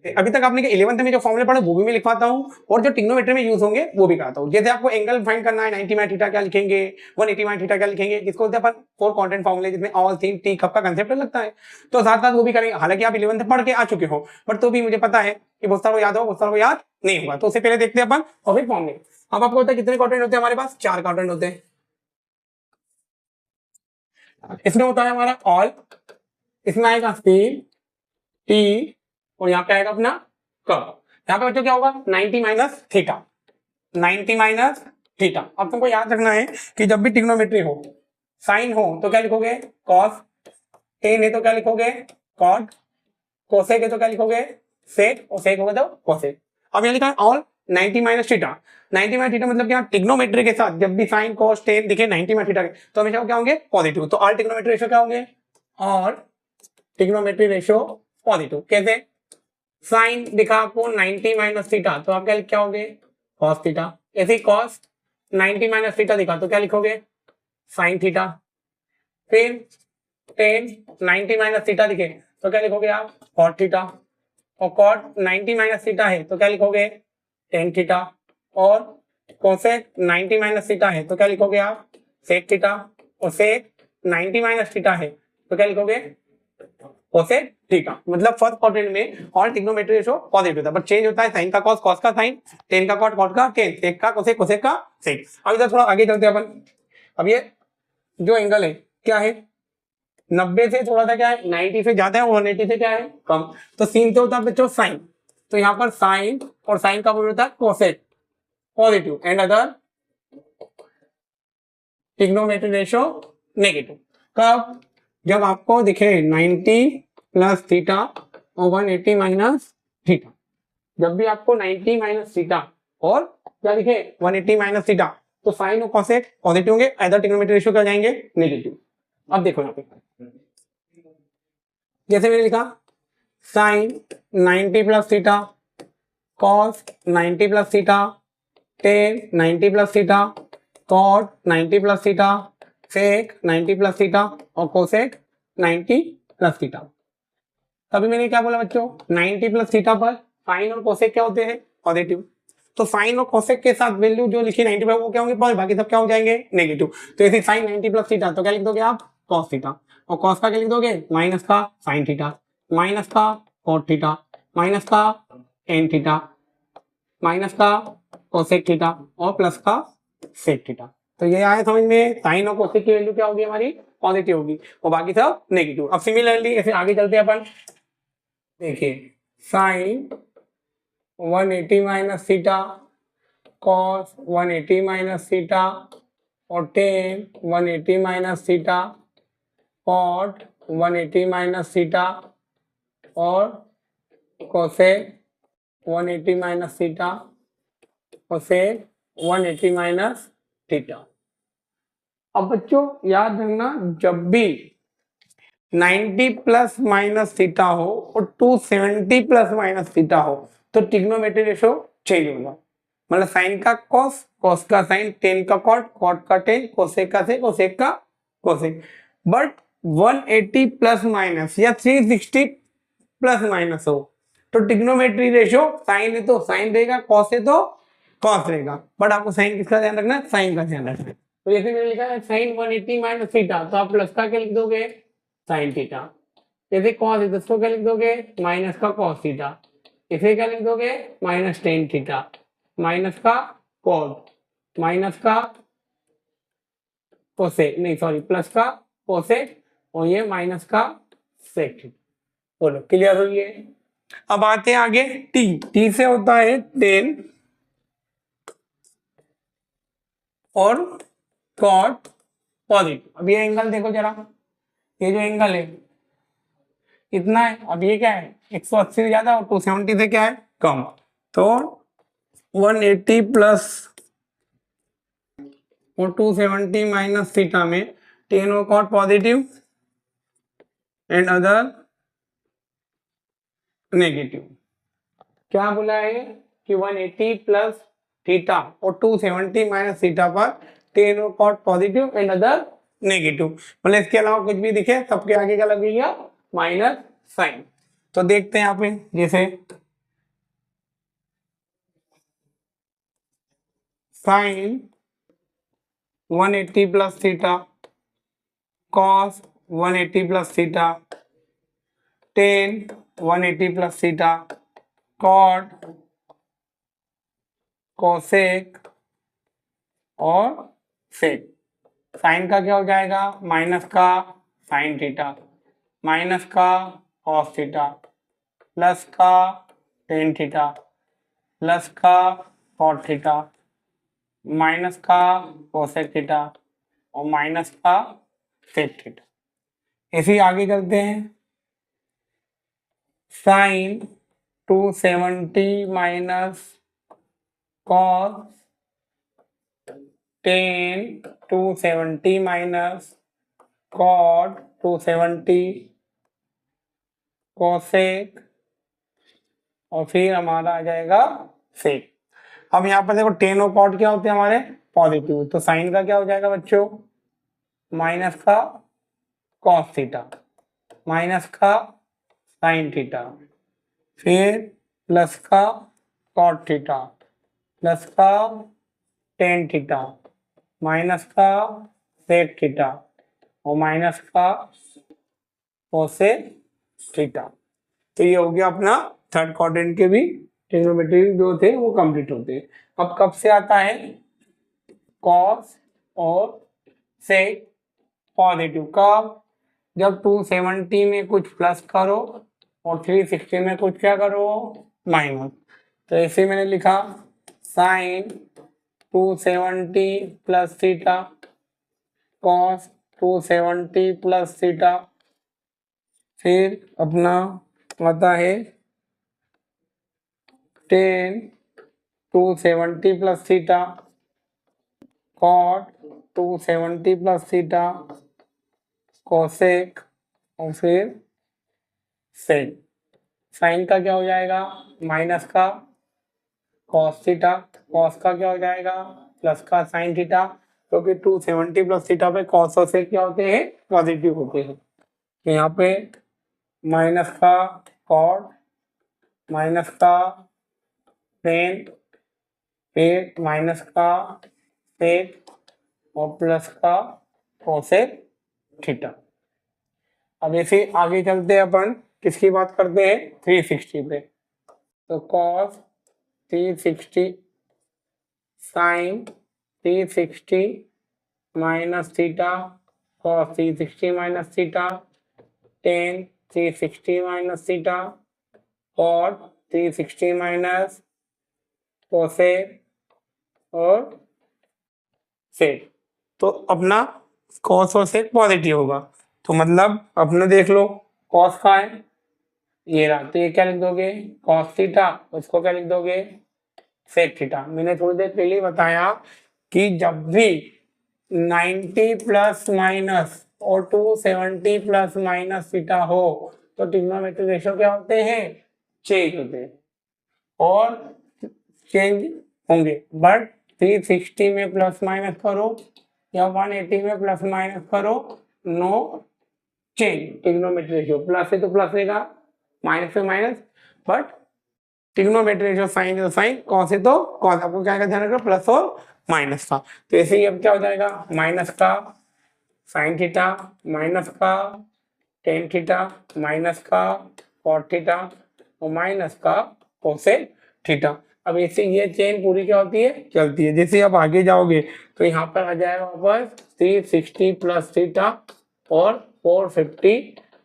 अभी तक आपने 11th में जो फॉर्मूले पढ़े वो भी मैं लिखवाता हूँ और जो ट्रिग्नोमेट्री में यूज होंगे वो भी कराता हूँ। जैसे आपको एंगल फाइंड करना है 90 माइनस थीटा क्या लिखेंगे, 180 माइनस थीटा क्या लिखेंगे, किसको बोलते हैं अपन फोर क्वाड्रेंट फॉर्मूले जिसमें ऑल सीन टी कप का कंसेप्ट लगता है। तो साथ साथ वो भी करेंगे। हालांकि आप 11th पढ़ के आ चुके हो बट तो भी मुझे पता है कि बहुत सारा याद हो बहुत सारा याद नहीं होगा। तो उससे पहले देखते हैं अपन और फिर फॉर्मूले। अब आपको पता है कितने क्वाड्रेंट होते हैं हमारे पास, 4 क्वाड्रेंट होते हैं। इसमें होता है हमारा ऑल, इसमें आएगा सीन टी और यहाँ पे आएगा अपना कब। यहाँ पे बच्चों क्या होगा 90 माइनस थीटा, 90 माइनस थीटा। अब तुमको याद रखना है कि जब भी ट्रिग्नोमेट्री हो, साइन हो तो क्या लिखोगे कॉस, टेन है तो क्या लिखोगे कॉट, कोसेक है तो क्या लिखोगे सेक, और सेक होगा तो कोसेक। अब यहाँ लिखा है all 90 minus theta. 90 minus theta मतलब क्या, ट्रिग्नोमेट्री के साथ जब भी साइन कॉस टेन दिखे 90 माइनस थीटा के तो हमेशा क्या होंगे पॉजिटिव। तो ऑल ट्रिग्नोमेट्री रेशियो क्या होंगे, और ट्रिग्नोमेट्री रेशियो पॉजिटिव। कैसे, साइन दिखा आपको 90 माइनस थीटा तो आप क्या लिखोगे कॉस थीटा। ऐसे कॉस 90 माइनस थीटा दिखा तो क्या लिखोगे साइन थीटा। फिर टेन 90 माइनस थीटा दिखे तो क्या लिखोगे आप कॉट थीटा, और कॉट 90 माइनस थीटा है तो क्या लिखोगे टेन थीटा, और कोसेक 90 माइनस थीटा है तो क्या लिखोगे आप सेक थीटा, और सेक 90 माइनस थीटा है तो क्या लिखोगे कोसेक थीटा। मतलब फर्स्ट क्वाड्रेंट में ऑल ट्रिग्नोमेट्री रेशियो पॉजिटिव था बट चेंज होता है साइन का कॉस, कॉस का साइन, टेन का कॉट, कॉट का टेन, सेक का कोसेक, कोसेक का सेक। अब इधर थोड़ा आगे चलते हैं अपन। अब ये जो एंगल है क्या है 90 से थोड़ा सा क्या है 90 से ज्यादा है और 180 से क्या है कम। तो सीन तो होता है बच्चों साइन, तो यहाँ पर साइन और साइन का होता है cosec positive and other trigonometry ratio negative. कब, जब आपको दिखे 90 प्लस थीटा और 180 माइनस थीटा। जब भी आपको 90 माइनस थीटा और क्या दिखे 180 माइनस थीटा तो साइन और कोसेक पॉजिटिव होंगे, अदर ट्रिग्नोमेट्री रेशियो क्या जाएंगे नेगेटिव। अब देखो यहाँ पे जैसे मैंने लिखा sine 90 plus theta, cos 90 plus theta, tan 90 plus theta, cot 90 plus theta, sec 90 plus theta और कोसेक 90 प्लस थीटा। तभी मैंने क्या बोला बच्चों 90 प्लस थीटा पर साइन और कोसेक क्या होते हैं पॉजिटिव। तो साइन और कोसेक के साथ वैल्यू जो लिखी 90 पर वो क्या होंगे पॉजिटिव, बाकी सब क्या हो जाएंगे नेगेटिव। तो ऐसे साइन 90 प्लस थीटा तो क्या लिख दोगे आप कॉस थीटा, और कॉस का क्या लिख दोगे माइनस का साइन थीटा, माइनस का कॉट थीटा, माइनस का टेन थीटा, माइनस का कोसेक थीटा और प्लस का सेक थीटा। तो ये आया समझ में, साइन और कोसेक की वैल्यू क्या होगी हमारी पॉजिटिव होगी और बाकी सब नेगेटिव। अब सिमिलरली ऐसे आगे चलते हैं अपन। देखिए sine 180 minus theta, cos 180 minus theta और tan 180 minus theta, cot 180 minus theta और कोसेक 180 माइनस थीटा और सेक 180 माइनस थीटा। अब बच्चों याद रखना जब भी 90 प्लस माइनस थीटा हो और 270 प्लस माइनस थीटा हो तो ट्रिग्नोमेट्री रेशियो चेंज होगा। मतलब साइन का कॉस, कॉस का साइन, टेन का कॉट, कॉट का टेन, कोसेक का सेक, कोसेक का कोसेक। बट 180 प्लस माइनस या 360 प्लस माइनस हो तो ट्रिग्नोमेट्री रेशियो साइन है तो साइन रहेगा, कॉस है तो कॉस रहेगा। बट आपको साइन किसका ध्यान रखना है, साइन का ध्यान रखना है। तो जैसे मैंने लिखा है साइन 180 माइनस थीटा तो आप प्लस का क्या लिख दोगे साइन थीटा। जैसे कॉस है तो इसको क्या लिख दोगे माइनस का कॉस थीटा, इसे क्या लिख दोगे माइनस टेन थीटा, माइनस का कॉट, माइनस का कोसेक, नहीं सॉरी प्लस का कोसेक और ये माइनस का सेक थीटा। बोलो क्लियर हो गया। अब आते हैं आगे टी, टी से होता है टेन और कॉट पॉजिटिव। अब ये एंगल देखो जरा, ये जो एंगल है इतना है, अब ये क्या है 180 से ज्यादा और 270 से क्या है कम। तो 180 प्लस और 270 माइनस थीटा में टेन और cot positive and other negative. क्या बोला है कि 180 प्लस थीटा और 270 माइनस थीटा पर टेन और cot positive and other negative. मतलब इसके अलावा कुछ भी दिखे सबके आगे क्या लगेगा माइनस साइन। तो देखते हैं यहाँ पे जैसे sine 180 plus theta cos 180 plus theta tan 180 plus theta cot cosec और सेक। साइन का क्या हो जाएगा, माइनस का साइन थीटा माइनस का कॉस थीटा प्लस का टेन थीटा प्लस का कॉट थीटा माइनस का कोसेक थीटा और माइनस का सेक थीटा। इसी आगे चलते हैं। Sine 270 minus cos tan 270 minus cot 270 cosec और फिर हमारा आ जाएगा सेक। अब यहाँ पर देखो टेन और कॉट क्या होते हैं हमारे पॉजिटिव, तो साइन का क्या हो जाएगा बच्चों, माइनस का कॉस थीटा माइनस का साइन थीटा फिर प्लस का कॉट थीटा प्लस का टेन थीटा माइनस का सेक थीटा और माइनस का कोसेक थीटा। तो ये हो गया अपना थर्ड क्वाड्रेंट के भी ट्रिग्नोमेट्री जो थे वो कंप्लीट होते हैं। अब कब से आता है, कॉस और सेक पॉजिटिव कब, जब 270 में कुछ प्लस करो और 360 में कुछ क्या करो माइनस। तो ऐसे मैंने लिखा sine 270 plus theta cos 270 plus theta फिर अपना आता है tan 270 plus theta cot 270 plus theta cosec और फिर सेक। साइन का क्या हो जाएगा, माइनस का कॉस थीटा कॉस का क्या हो जाएगा प्लस का साइन थीटा, क्योंकि 270 प्लस थीटा पे कॉस और सेक क्या होते हैं पॉजिटिव होते हैं। तो यहाँ पे माइनस का कॉट माइनस का टेन फिर माइनस का सेक और प्लस का कोसेक थीटा। अब ऐसे आगे चलते हैं अपन किसकी बात करते हैं 360 पे। तो cos 360 sine 360 minus theta cos 360 minus theta tan 360 minus theta और 360 माइनस कोसेक और सेक। तो अपना कॉस और सेक पॉजिटिव होगा, तो मतलब अपना देख लो कॉस का है ये रहा, तो ये क्या लिख दोगे कॉस थीटा, उसको क्या लिख दोगे सेक थीटा। मैंने थोड़ी देर पहले बताया कि जब भी 90 प्लस माइनस और 270 प्लस माइनस थीटा हो तो ट्रिग्नोमेट्रिक रेशियो क्या होते हैं चेंज होते हैं और चेंज होंगे। बट 360 में प्लस माइनस करो या 180 में प्लस माइनस करो no change trigonometric ratio, plus है तो प्लस रहेगा माइनस से minus, but trigonometric ratio sine है तो साइन कॉस है तो कॉस, आपको क्या ध्यान रखना प्लस और माइनस का। तो ऐसे ही अब क्या हो जाएगा माइनस का साइन थीटा माइनस का टेन थीटा माइनस का कॉट थीटा और माइनस का कोसेक थीटा। अब ऐसे ये चेन पूरी क्या होती है चलती है। जैसे आप आगे जाओगे तो यहाँ पर आ जाएगा वापस 360 प्लस थीटा और 450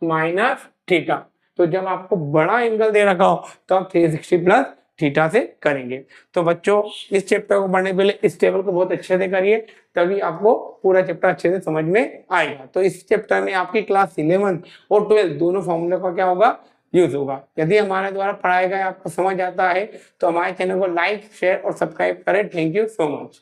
माइनस थीटा। तो जब आपको बड़ा एंगल दे रखा हो तो आप 360 प्लस थीटा से करेंगे। तो बच्चों इस चैप्टर को पढ़ने के लिए इस टेबल को बहुत अच्छे से करिए, तभी आपको पूरा चैप्टर अच्छे से समझ में आएगा। तो इस चैप्टर में आपकी क्लास 11 और 12 दोनों फॉर्मूले का क्या होगा यूज होगा। यदि हमारे द्वारा पढ़ाया गया आपको समझ आता है तो हमारे चैनल को लाइक शेयर और सब्सक्राइब करें। Thank you so much.